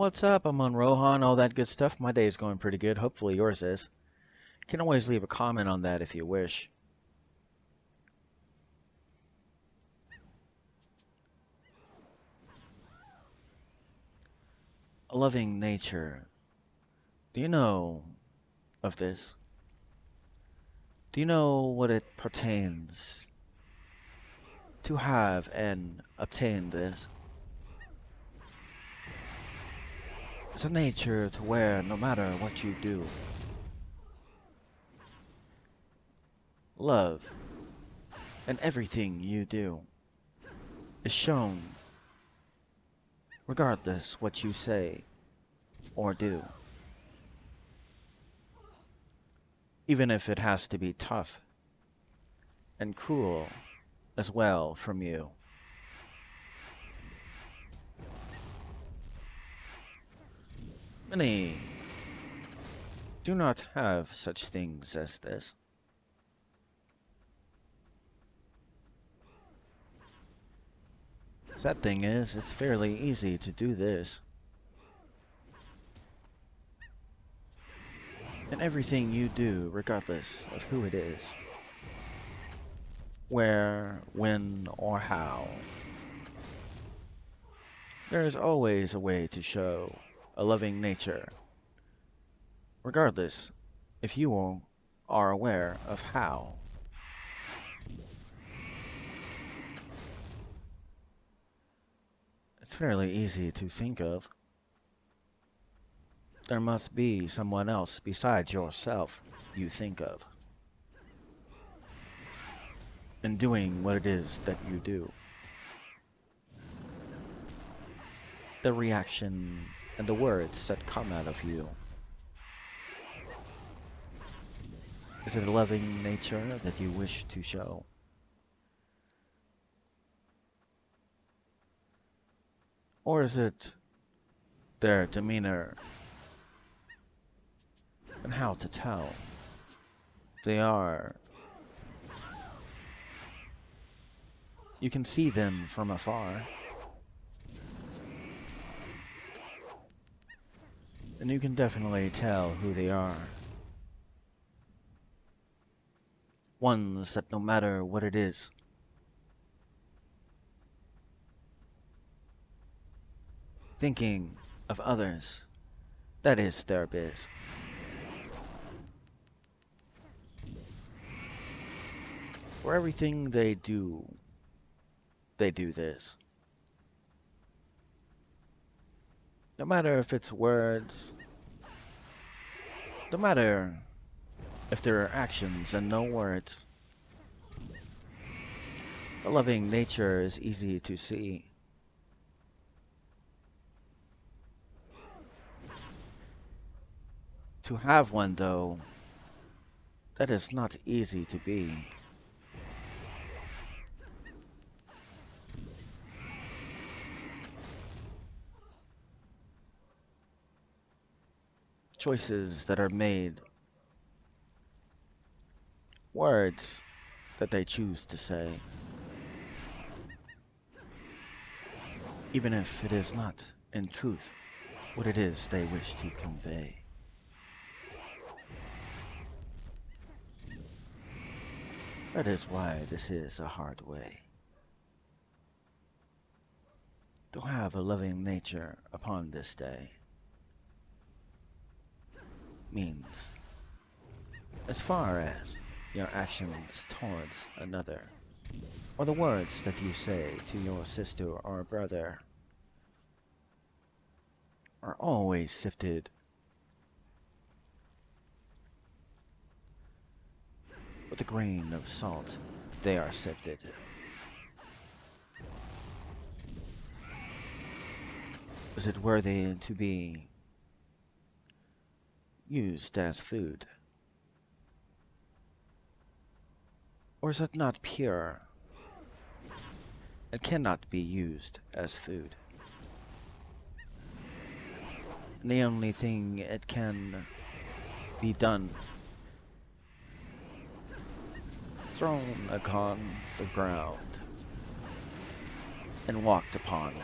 What's up? I'm on Rohan, all that good stuff. My day's going pretty good. Hopefully yours is. You can always leave a comment on that if you wish. A loving nature. Do you know of this? Do you know what it pertains to have and obtain this? It's a nature to where no matter what you do, love and everything you do is shown regardless what you say or do. Even if it has to be tough and cruel as well from you. Many do not have such things as this. Sad thing is, it's fairly easy to do this. And everything you do, regardless of who it is, where, when, or how, there is always a way to show a loving nature, regardless if you are aware of how. It's fairly easy to think of. There must be someone else besides yourself you think of in doing what it is that you do. The reaction and the words that come out of you. Is it a loving nature that you wish to show? Or is it their demeanor and how to tell? They are. You can see them from afar. And you can definitely tell who they are. Ones that no matter what it is, thinking of others, that is their biz. For everything they do this. No matter if it's words, no matter if there are actions and no words. A loving nature is easy to see. To have one, though, that is not easy to be. Choices that are made, words that they choose to say, even if it is not, in truth, what it is they wish to convey. That is why this is a hard way. To have a loving nature upon this day means, as far as your actions towards another, or the words that you say to your sister or brother, are always sifted with a grain of salt. They are sifted. Is it worthy to be used as food? Or is it not pure? It cannot be used as food. And the only thing it can be done, thrown upon the ground and walked upon.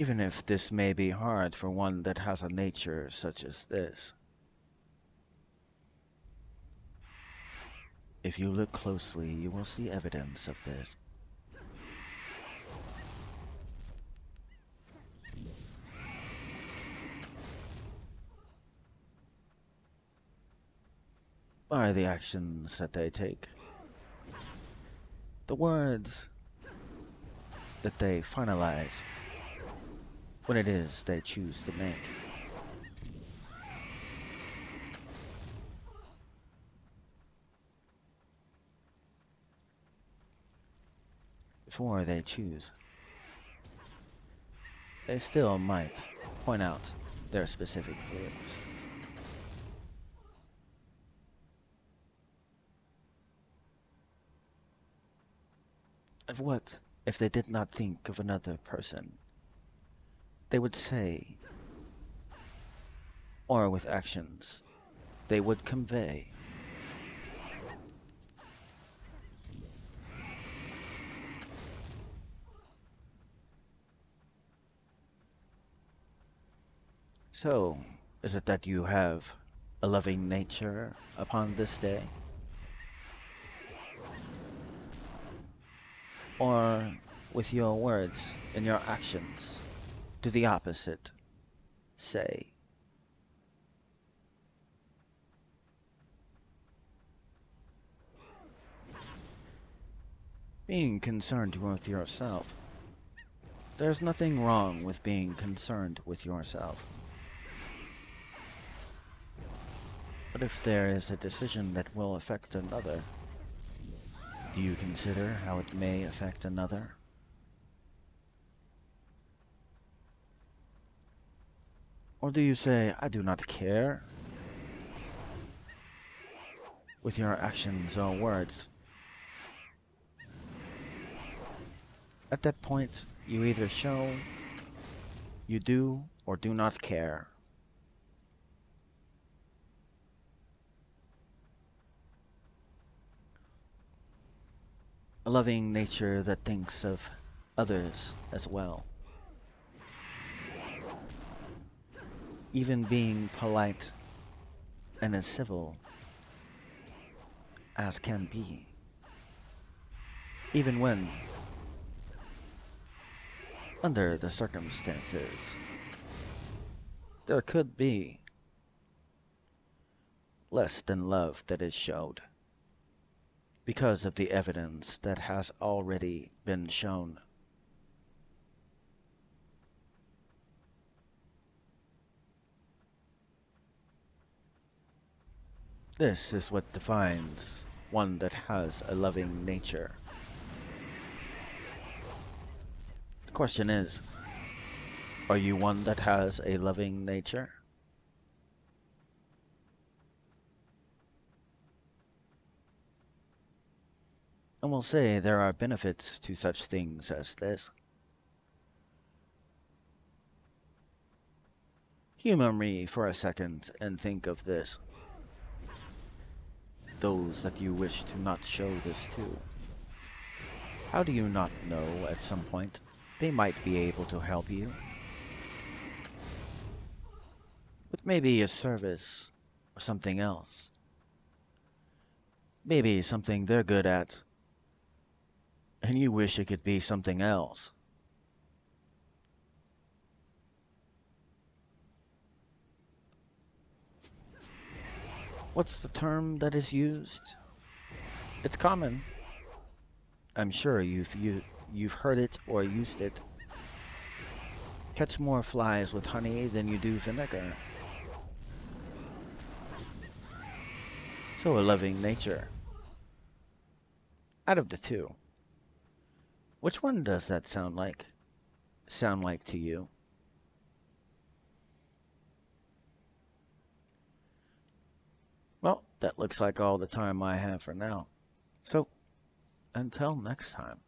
Even if this may be hard for one that has a nature such as this. If you look closely, you will see evidence of this. By the actions that they take, the words that they finalize when it is they choose to make. Before they choose, they still might point out their specific flaws. Of what if they did not think of another person? They would say, or with actions, they would convey. So, is it that you have a loving nature upon this day? Or, with your words and your actions, do the opposite say? Being concerned with yourself. There's nothing wrong with being concerned with yourself. But if there is a decision that will affect another, do you consider how it may affect another? Or do you say, I do not care? With your actions or words. At that point, you either show you do or do not care. A loving nature that thinks of others as well. Even being polite and as civil as can be. Even when, under the circumstances, there could be less than love that is showed, because of the evidence that has already been shown. This is what defines one that has a loving nature. The question is, are you one that has a loving nature? And we'll say there are benefits to such things as this. Humor me for a second and think of this. Those that you wish to not show this to. How do you not know at some point they might be able to help you? With maybe a service or something else. Maybe something they're good at, and you wish it could be something else. What's the term that is used? It's common. I'm sure you've heard it or used it. Catch more flies with honey than you do vinegar. So a loving nature. Out of the two, which one does that sound like? Sound like to you? Well, that looks like all the time I have for now. So, until next time.